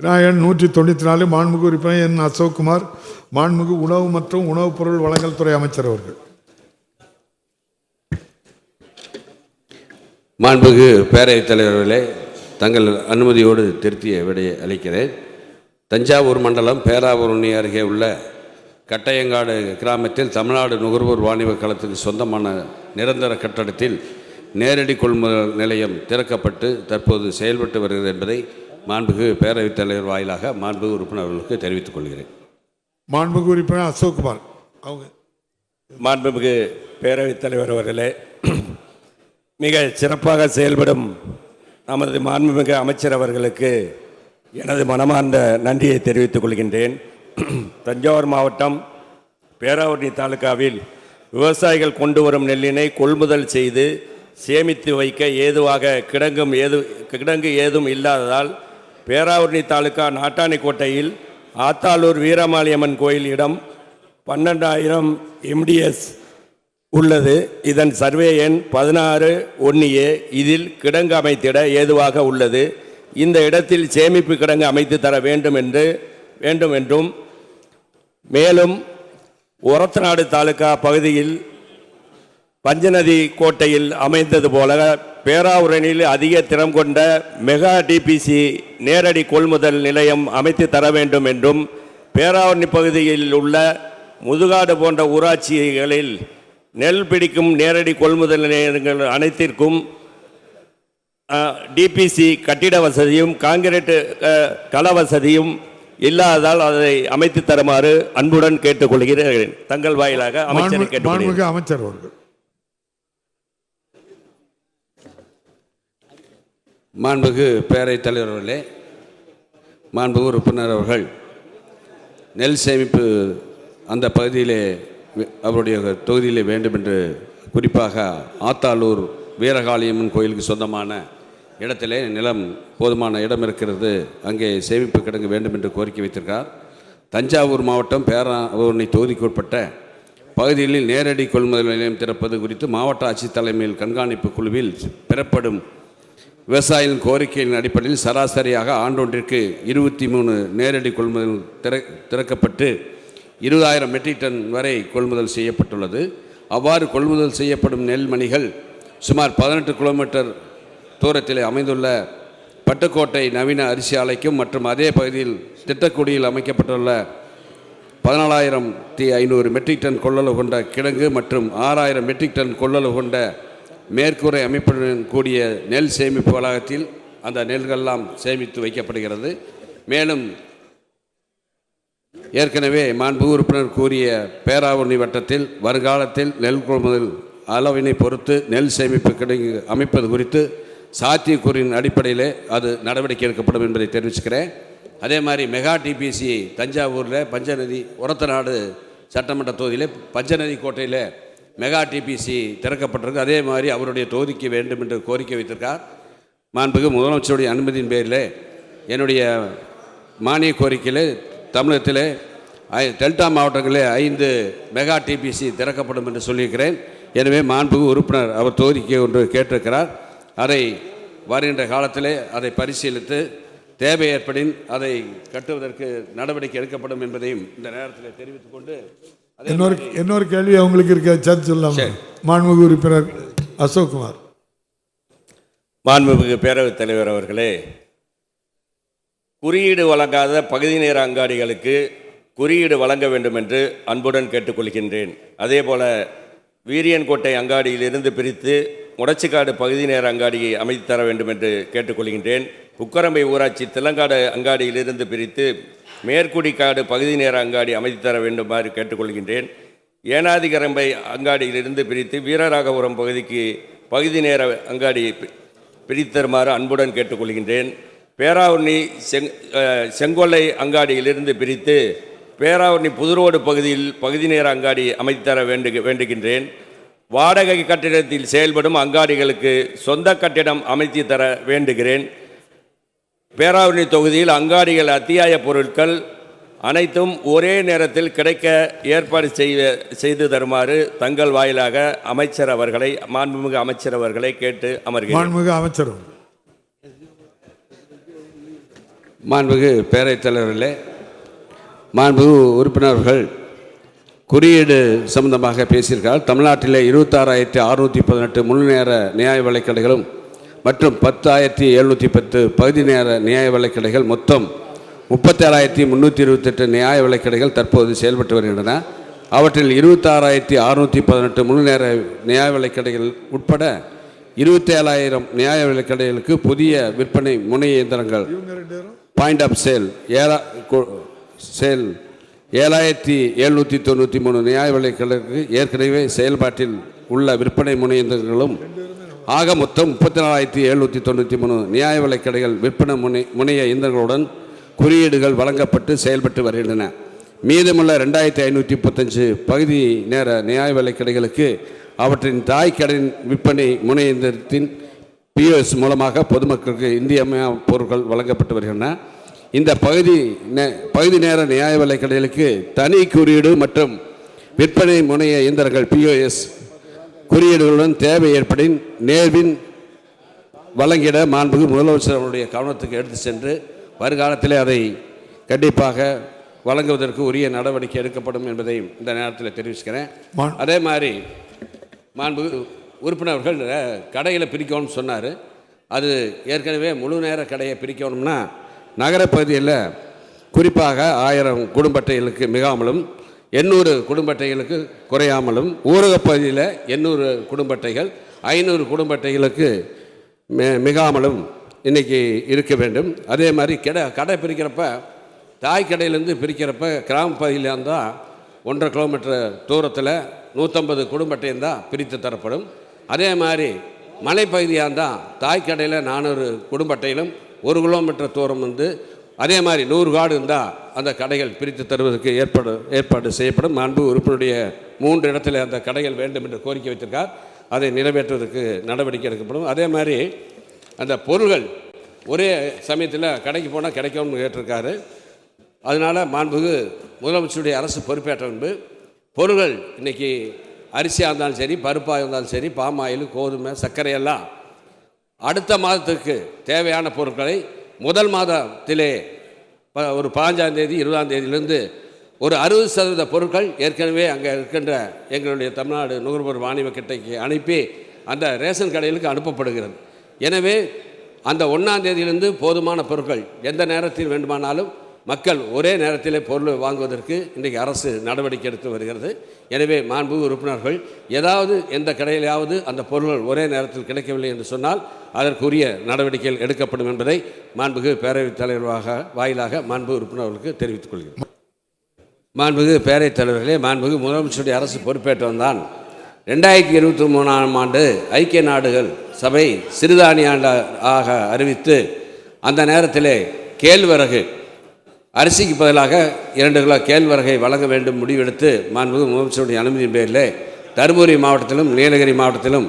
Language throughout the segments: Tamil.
விநாயகன் 194 மாண்புமிகு உறுப்பினர் என் அசோக்குமார் மாண்புமிகு உணவு மற்றும் உணவுப் பொருள் வழங்கல் துறை அமைச்சர் அவர்கள். மாண்புமிகு பேரவைத் தலைவர்களே, தங்கள் அனுமதியோடு திருத்திய விடையை அளிக்கிறேன். தஞ்சாவூர் மண்டலம் பேராவூரணி அருகே உள்ள கட்டையங்காடு கிராமத்தில் தமிழ்நாடு நுகர்வோர் வாணிப கழகத்துக்கு சொந்தமான நிரந்தர கட்டடத்தில் நேரடி கொள்முதல் நிலையம் திறக்கப்பட்டு தற்போது செயல்பட்டு வருகிறது என்பதை மாண்புமிகு பேரவைத் தலைவர் வாயிலாக மாண்புமிகு உறுப்பினர் அவர்களுக்கு தெரிவித்துக் கொள்கிறேன். மாண்புமிகு உறுப்பினர் அசோக்குமார் அவங்க. மாண்புமிகு பேரவைத் தலைவர் அவர்களே, மிக சிறப்பாக செயல்படும் நமது மாண்புமிகு அமைச்சர் அவர்களுக்கு எனது மனமார்ந்த நன்றியை தெரிவித்துக் கொள்கின்றேன். தஞ்சாவூர் மாவட்டம் பேராவூரணி தாலுகாவில் விவசாயிகள் கொண்டு வரும் நெல்லினை கொள்முதல் செய்து சேமித்து வைக்க ஏதுவாக கிடங்கு ஏதும் இல்லாததால் பேராவூரணி தாலுகா நாட்டாணிக்கோட்டையில் ஆத்தாளூர் வீரமாளியம்மன் கோயில் இடம் 12,000 MDS உள்ளது. இதன் சர்வே எண் 16-1A. இதில் கிடங்கு அமைத்திட ஏதுவாக உள்ளது. இந்த இடத்தில் சேமிப்பு கிடங்கு அமைத்து தர வேண்டும் என்றும் மேலும் ஒரத்தநாடு தாலுகா பகுதியில் பஞ்சநதி கோட்டையில் அமைந்தது போல பேராவூரணியில் அதிக திறம் கொண்ட மெகா டிபிசி நேரடி கொள்முதல் நிலையம் அமைத்து தர வேண்டும் என்றும் பேராவூரணி பகுதியில் உள்ள முதுகாடு போன்ற ஊராட்சிகளில் நெல் பிடிக்கும் நேரடி கொள்முதல் நிலையங்கள் அனைத்திற்கும் டிபிசி கட்டிட வசதியும் காங்கிரீட் கள வசதியும் இல்லாததால் அதை அமைத்து தருமாறு அன்புடன் கேட்டுக்கொள்கிறேன். தங்கள் வாயிலாக அமைச்சரை கேட்டுக்கொள்கிறேன். அமைச்சர் அவர்கள். மாண்புமிகு பேரவைத் தலைவர் அவர்களே, மாண்புமிகு உறுப்பினர் அவர்கள் நெல் சேமிப்பு அந்த பகுதியிலே அவருடைய தொகுதியிலே வேண்டும் என்று குறிப்பாக ஆத்தாளூர் வீரகாளியம்மன் கோயிலுக்கு சொந்தமான இடத்திலே நிலம் போதுமான இடம் இருக்கிறது, அங்கே சேமிப்பு கிடங்கு வேண்டும் என்று கோரிக்கை வைத்திருக்கார். தஞ்சாவூர் மாவட்டம் பேராவூரணி தொகுதிக்கு உட்பட்ட பகுதிகளில் நேரடி கொள்முதல் நிலையம் திறப்பது குறித்து மாவட்ட ஆட்சித் தலைமையில் கண்காணிப்பு குழுவில் பெறப்படும் விவசாயிகளின் கோரிக்கையின் அடிப்படையில் சராசரியாக ஆண்டொன்றிற்கு 23 நேரடி கொள்முதல் திறக்கப்பட்டு 20,000 மெட்ரிக் டன் வரை கொள்முதல் செய்யப்பட்டுள்ளது. அவ்வாறு கொள்முதல் செய்யப்படும் நெல்மணிகள் சுமார் 18 கிலோமீட்டர் தூரத்தில் அமைந்துள்ள பட்டுக்கோட்டை நவீன அரிசி ஆலைக்கும் மற்றும் அதே பகுதியில் திட்டக்குடியில் அமைக்கப்பட்டுள்ள 14,500 மெட்ரிக் டன் கொள்ளளவு கொண்ட கிடங்கு மற்றும் 6,000 மெட்ரிக் டன் கொள்ளளவு கொண்ட மேற்கூரை அமைப்புடன் கூடிய நெல் சேமிப்பு வளாகத்தில் அந்த நெல்களெல்லாம் சேமித்து வைக்கப்படுகிறது. மேலும் ஏற்கனவே மாண்புமிகு உறுப்பினர் கூறிய பேராவூரணி வட்டத்தில் வருங்காலத்தில் நெல் கொள்முதல் அளவினை பொறுத்து நெல் சேமிப்பு கிடங்கு அமைப்பது குறித்து சாத்தியக்கூறின் அடிப்படையில் அது நடவடிக்கை எடுக்கப்படும் என்பதை தெரிவிச்சுக்கிறேன். அதே மாதிரி மெகா டிபிசி தஞ்சாவூரில் பஞ்சநதி ஒரத்தநாடு சட்டமன்ற தொகுதியில் பஞ்சநதி கோட்டையில் மெகா டிபிசி திறக்கப்பட்டிருக்கு. அதே மாதிரி அவருடைய தொகுதிக்கு வேண்டும் என்று கோரிக்கை வைத்திருக்கார். மாண்புமிகு முதலமைச்சருடைய அனுமதியின் பேரில் என்னுடைய மானிய கோரிக்கையில் தமிழகத்தில் டெல்டா மாவட்டங்களில் 5 மெகா டிபிசி திறக்கப்படும் என்று சொல்லியிருக்கிறேன். எனவே மாண்புமிகு உறுப்பினர் அவர் தொகுதிக்கு ஒன்று கேட்டிருக்கிறார். அதை வருகின்ற காலத்தில் அதை பரிசீலித்து தேவை ஏற்படின் அதை கட்டுவதற்கு நடவடிக்கை எடுக்கப்படும் என்பதையும் இந்த நேரத்தில் தெரிவித்துக் கொண்டு இன்னொரு கேள்வி அவங்களுக்கு இருக்க சேர்த்து சொல்லலாம். மாண்புமிகு உறுப்பினர் அசோக்குமார். மாண்புமிகு பேரவைத் தலைவர் அவர்களே, குறியீடு வழங்காத பகுதி நேர அங்காடிகளுக்கு குறியீடு வழங்க வேண்டும் என்று அன்புடன் கேட்டுக்கொள்கின்றேன். அதேபோல வீரியன்கோட்டை அங்காடியிலிருந்து பிரித்து முடச்சிக்காடு பகுதி நேர அங்காடியை அமைத்து தர வேண்டும் என்று கேட்டுக்கொள்கின்றேன். புக்கரம்பை ஊராட்சி திலங்காடு அங்காடியிலிருந்து பிரித்து மேற்குடிக்காடு பகுதி நேர அங்காடி அமைத்து தர வேண்டுமாறு கேட்டுக்கொள்கின்றேன். ஏனாதிகரம்பை அங்காடியிலிருந்து பிரித்து வீரராகபுரம் பகுதிக்கு பகுதி நேர அங்காடி பிரித்து தருமாறு அன்புடன் கேட்டுக்கொள்கின்றேன். பேராவூரணி செங்கொல்லை அங்காடியிலிருந்து பிரித்து பேராவூரணி புதுரோடு பகுதியில் பகுதி நேர அங்காடி அமைத்து தர வேண்டுகின்றேன். வாடகை கட்டிடத்தில் செயல்படும் அங்காடிகளுக்கு சொந்த கட்டிடம் அமைத்து தர வேண்டுகிறேன். பேராவூரணி தொகுதியில் அங்காடிகள் அத்தியாய பொருட்கள் அனைத்தும் ஒரே நேரத்தில் கிடைக்க ஏற்பாடு செய்து தருமாறு தங்கள் வாயிலாக அமைச்சர் அவர்களை மாண்புமிகு அமைச்சர் அவர்களை கேட்டு அமர்கிறேன். மாண்புமிகு அமைச்சர். மாண்புமிகு பேரவைத் தலைவர்களே, மாண்புமிகு உறுப்பினர்கள் குறியீடு சம்பந்தமாக பேசியிருக்கார். தமிழ்நாட்டில் 26,618 முழு நேர நியாய விலைக்கடைகளும் மற்றும் 10,710 பகுதி நேர நியாய விலைக்கடைகள், மொத்தம் 37,328 நியாய விலைக்கடைகள் தற்போது செயல்பட்டு வருகின்றன. அவற்றில் 26,618 முழு நேர நியாய விலைக்கடைகள் உட்பட 27,000 நியாய விலைக்கடைகளுக்கு புதிய விற்பனை முனை இயந்திரங்கள் பாயிண்ட் ஆஃப் சேல் 7,793 நியாய விலைக்கடைகளுக்கு ஏற்கனவே செயல்பாட்டில் உள்ள விற்பனை முனை இயந்திரங்களும் ஆக மொத்தம் 34,793 நியாய விலைக்கடைகள் விற்பனை முனைய இயந்திரங்களுடன் குறியீடுகள் வழங்கப்பட்டு செயல்பட்டு வருகின்றன. மீதமுள்ள 2,535 பகுதி நேர நியாய விலைக்கடைகளுக்கு அவற்றின் தாய் கடன் விற்பனை முனை இயந்திரத்தின் POS மூலமாக பொதுமக்களுக்கு இந்திய பொருட்கள் வழங்கப்பட்டு வருகின்றன. இந்த பகுதி நேர நியாய விலைக்கடைகளுக்கு தனி குறியீடு மற்றும் விற்பனை முனைய இயந்திரங்கள் POS குறியீடுகளுடன் தேவை ஏற்படின் நேர்வின் வழங்கிட மாண்புமிகு முதலமைச்சர் அவருடைய கவனத்துக்கு எடுத்து சென்று வருகாலத்தில் அதை கண்டிப்பாக வழங்குவதற்கு உரிய நடவடிக்கை எடுக்கப்படும் என்பதை இந்த நேரத்தில் தெரிவிச்சுக்கிறேன். அதே மாதிரி மாண்புமிகு உறுப்பினர்கள் கடையில் பிரிக்கணும்னு சொன்னார். அது ஏற்கனவே முழு நேர கடையை பிரிக்கணும்னா நகரப்பகுதியில் குறிப்பாக 1000 குடும்ப அட்டைகளுக்கு மிகாமலும் 800 குடும்ப அட்டைகளுக்கு குறையாமலும், ஊரகப் பகுதியில் 800 குடும்ப அட்டைகள் 500 குடும்ப அட்டைகளுக்கு மிகாமலும் இன்றைக்கி இருக்க வேண்டும். அதே மாதிரி கடை பிரிக்கிறப்ப தாய் கடையிலேருந்து பிரிக்கிறப்ப கிராம பகுதியில் இருந்தால் 1.5 கிலோமீட்டர் தூரத்தில் 150 குடும்ப அட்டையும் தான் பிரித்து தரப்படும். அதே மாதிரி மலைப்பகுதியாக இருந்தால் தாய் கடையில் 400 குடும்ப அட்டையிலும் 1 கிலோமீட்டர் தூரம் அதே மாதிரி 100 கார்டு இருந்தால் அந்த கடைகள் பிரித்து தருவதற்கு ஏற்பாடு செய்யப்படும். மாண்பு உறுப்பினருடைய 3 இடத்துல அந்த கடைகள் வேண்டும் என்று கோரிக்கை வைத்திருக்கார். அதை நிறைவேற்றுவதற்கு நடவடிக்கை எடுக்கப்படும். அதே மாதிரி அந்த பொருள்கள் ஒரே சமயத்தில் கடைக்கு போனால் கிடைக்கும்னு கேட்டிருக்காரு. அதனால் மாண்புமிகு முதலமைச்சருடைய அரசு பொறுப்பேற்ற முன்பு பொருள்கள் இன்றைக்கி அரிசியாக இருந்தாலும் சரி, பருப்பாக இருந்தாலும் சரி, பாமாயில், கோதுமை, சர்க்கரையெல்லாம் அடுத்த மாதத்துக்கு தேவையான பொருட்களை முதல் மாதத்திலே ஒரு 15ஆம் தேதி 20ஆம் தேதியிலிருந்து ஒரு 60% பொருட்கள் ஏற்கனவே அங்கே இருக்கின்ற எங்களுடைய தமிழ்நாடு நுகர்வோர் வாணிப கிட்டைக்கு அனுப்பி அந்த ரேஷன் கடைகளுக்கு அனுப்பப்படுகிறது. எனவே அந்த 1ஆம் தேதியிலிருந்து போதுமான பொருட்கள் எந்த நேரத்தில் வேண்டுமானாலும் மக்கள் ஒரே நேரத்தில் பொருள் வாங்குவதற்கு இன்றைக்கு அரசு நடவடிக்கை எடுத்து வருகிறது. எனவே மாண்புமிகு உறுப்பினர்கள் ஏதாவது எந்த கடையிலாவது அந்த பொருள்கள் ஒரே நேரத்தில் கிடைக்கவில்லை என்று சொன்னால் அதற்குரிய நடவடிக்கைகள் எடுக்கப்படும் என்பதை மாண்புமிகு பேரவைத் தலைவராக வாயிலாக மாண்புமிகு உறுப்பினர்களுக்கு தெரிவித்துக் கொள்கிறேன். மாண்புமிகு பேரவைத் தலைவர்களே, மாண்புமிகு முதலமைச்சருடைய அரசு பொறுப்பேற்று வந்தான் 2023ஆம் ஆண்டு ஐக்கிய நாடுகள் சபை சிறுதானிய ஆண்டாக அறிவித்து அந்த நேரத்திலே கேழ்வரகு அரிசிக்கு பதிலாக 2 கிலோ கேழ்வரகை வழங்க வேண்டும் முடிவெடுத்து மாண்புமிகு முதலமைச்சருடைய அனுமதியின் பேரில் தருமபுரி மாவட்டத்திலும் நீலகிரி மாவட்டத்திலும்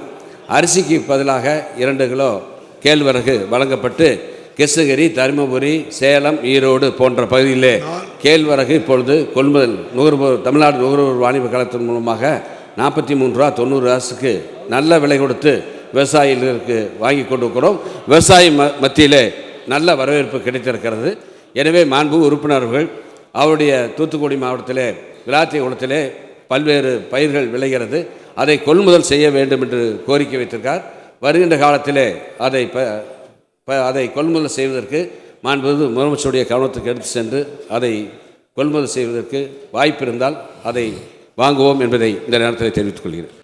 அரிசிக்கு பதிலாக 2 கிலோ கேழ்வரகு வழங்கப்பட்டு கிருஷ்ணகிரி, தருமபுரி, சேலம், ஈரோடு போன்ற பகுதியிலே கேழ்வரகு இப்பொழுது கொள்முதல் தமிழ்நாடு நுகர்வோர் வாணிப கழகத்தின் மூலமாக 43.90 ரூபாய்க்கு நல்ல விலை கொடுத்து விவசாயிகளுக்கு வாங்கி கொண்டு இருக்கிறோம். விவசாய மத்தியிலே நல்ல வரவேற்பு கிடைத்திருக்கிறது. எனவே மாண்புமிகு உறுப்பினர்கள் அவருடைய தூத்துக்குடி மாவட்டத்திலே விளாத்திகுளத்திலே பல்வேறு பயிர்கள் விளைகிறது, அதை கொள்முதல் செய்ய வேண்டும் என்று கோரிக்கை வைத்திருக்கார். வருகின்ற காலத்திலே அதை கொள்முதல் செய்வதற்கு மாண்புமிகு முதலமைச்சருடைய கவனத்துக்கு எடுத்து சென்று அதை கொள்முதல் செய்வதற்கு வாய்ப்பு இருந்தால் அதை வாங்குவோம் என்பதை இந்த நேரத்தில் தெரிவித்துக் கொள்கிறேன்.